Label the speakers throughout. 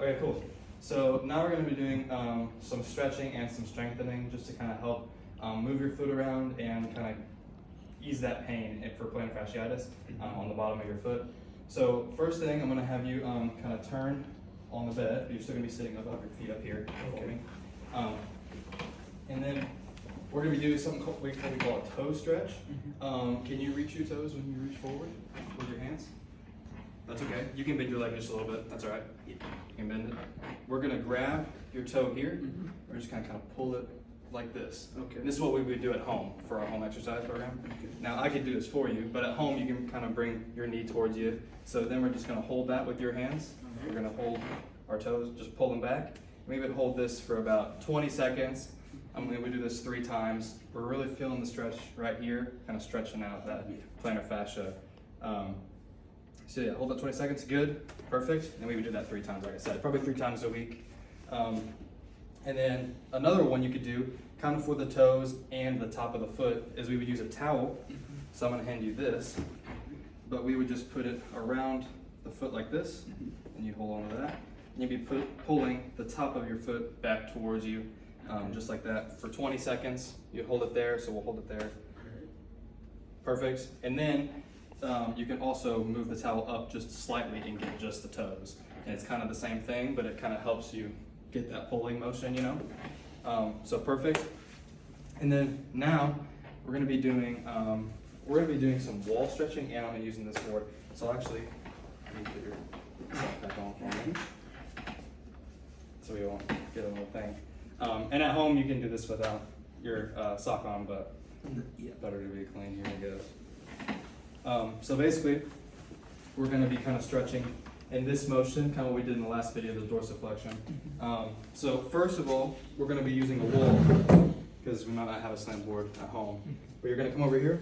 Speaker 1: Okay, cool. So now we're going to be doing some stretching and some strengthening just to kind of help move your foot around and kind of ease that pain for plantar fasciitis on the bottom of your foot. So first thing, I'm going to have you kind of turn on the bed. You're still going to be sitting up, your feet up here for me. And then we're going to be doing something we call a toe stretch. Can you reach your toes when you reach forward with your hands? That's okay. You can bend your leg just a little bit. That's all right. You can bend it. We're going to grab your toe here. We're just going to kind of pull it like this. Okay. And this is what we would do at home for our home exercise program. Okay. Now I could do this for you, but at home you can kind of bring your knee towards you. So then we're just going to hold that with your hands. We're going to hold our toes, just pull them back. We would hold this for about 20 seconds. We do this 3 times. We're really feeling the stretch right here, kind of stretching out that plantar fascia. So yeah, hold that 20 seconds, good, perfect. And we would do that 3 times, like I said, probably 3 times a week. And then another one you could do, kind of for the toes and the top of the foot, is we would use a towel. So I'm gonna hand you this, but we would just put it around the foot like this, and you hold on to that. And you'd be pulling the top of your foot back towards you, just like that, for 20 seconds. You hold it there, so we'll hold it there. Perfect. And then you can also move the towel up just slightly and get just the toes. And it's kind of the same thing, but it kind of helps you get that pulling motion, you know? So perfect. And then now we're gonna be doing some wall stretching, and I'm gonna be using this board. So actually, let me put your sock back on for me, so we won't get a little thing. And at home you can do this without your sock on, but better to be clean here, I guess. So basically, we're going to be kind of stretching in this motion, kind of what we did in the last video, the dorsiflexion. So first of all, we're going to be using a wall, because we might not have a slant board at home. But you're going to come over here,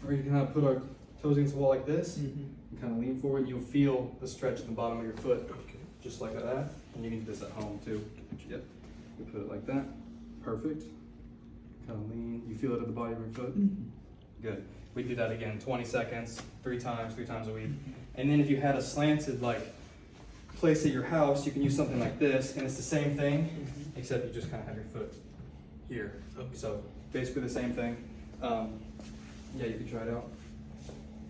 Speaker 1: we're going to kind of put our toes against the wall like this, and kind of lean forward. You'll feel the stretch at the bottom of your foot, just like that. And you can do this at home too. Yep. You put it like that, perfect. Kind of lean, you feel it at the bottom of your foot. Good. We do that again, 20 seconds, 3 times a week. And then if you had a slanted place at your house, you can use something like this, and it's the same thing, except you just kind of have your foot here. So basically the same thing. Yeah, you can try it out.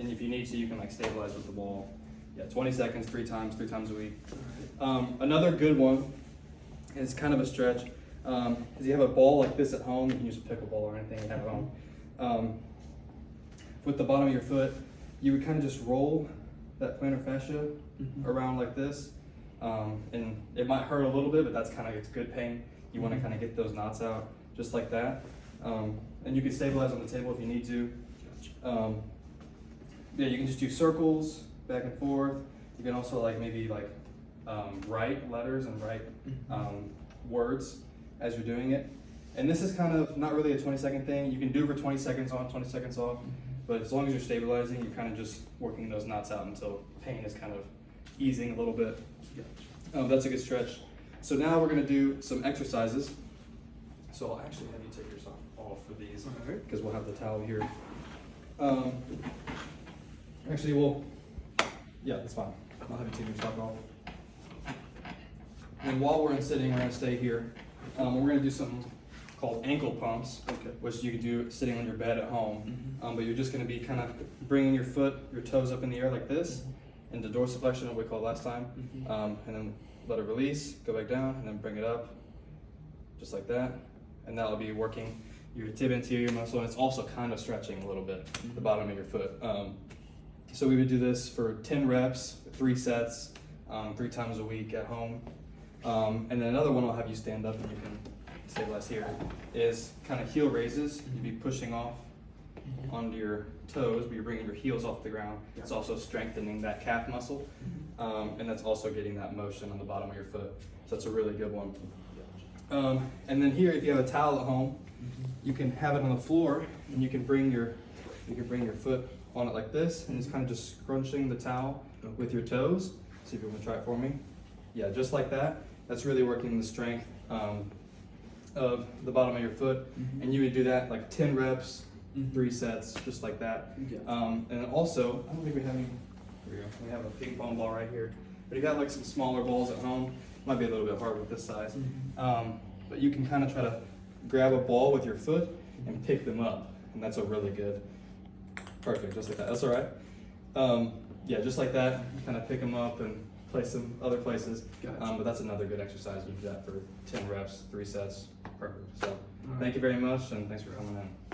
Speaker 1: And if you need to, you can stabilize with the wall. Yeah, 20 seconds, 3 times a week. Another good one is kind of a stretch. Is you have a ball like this at home. You can use a pickleball or anything you have at home. With the bottom of your foot, you would kind of just roll that plantar fascia around like this. And it might hurt a little bit, but it's good pain. You want to kind of get those knots out just like that. And you can stabilize on the table if you need to. Yeah, you can just do circles back and forth. You can also write letters and write words as you're doing it. And this is kind of not really a 20-second thing. You can do it for 20 seconds on, 20 seconds off. But as long as you're stabilizing, you're kind of just working those knots out until pain is kind of easing a little bit. That's a good stretch. So now we're going to do some exercises. So I'll actually have you take your sock off for these, because we'll have the towel here. Yeah, that's fine. I'll have you take your sock off. And while we're sitting, we're going to stay here. We're going to do something called ankle pumps, which you could do sitting on your bed at home. But you're just going to be kind of bringing your toes up in the air like this, into dorsiflexion, what we called last time. And then let it release, go back down, and then bring it up, just like that. And that'll be working your tib anterior muscle, and it's also kind of stretching a little bit the bottom of your foot. So we would do this for 10 reps, 3 sets, 3 times a week at home. And then another one I'll have you stand up and you can stabilize here, is kind of heel raises. You'd be pushing off onto your toes, but you're bringing your heels off the ground. It's also strengthening that calf muscle, and that's also getting that motion on the bottom of your foot. So that's a really good one. And then here, if you have a towel at home, you can have it on the floor, and you can bring your foot on it like this, and it's kind of just scrunching the towel with your toes. See if you want to try it for me. Yeah, just like that. That's really working the strength of the bottom of your foot. And you would do that 10 reps, 3 sets, just like that. And also, I don't think we have any, here we go. We have a ping pong ball right here. But you got like some smaller balls at home, might be a little bit hard with this size. But you can kind of try to grab a ball with your foot and pick them up, and that's a really good, perfect, just like that, that's all right. Yeah, just like that, kind of pick them up and place them other places.
Speaker 2: Gotcha.
Speaker 1: But that's another good exercise. You do that for 10 reps, 3 sets, perfect. So thank you very much, and thanks for coming in.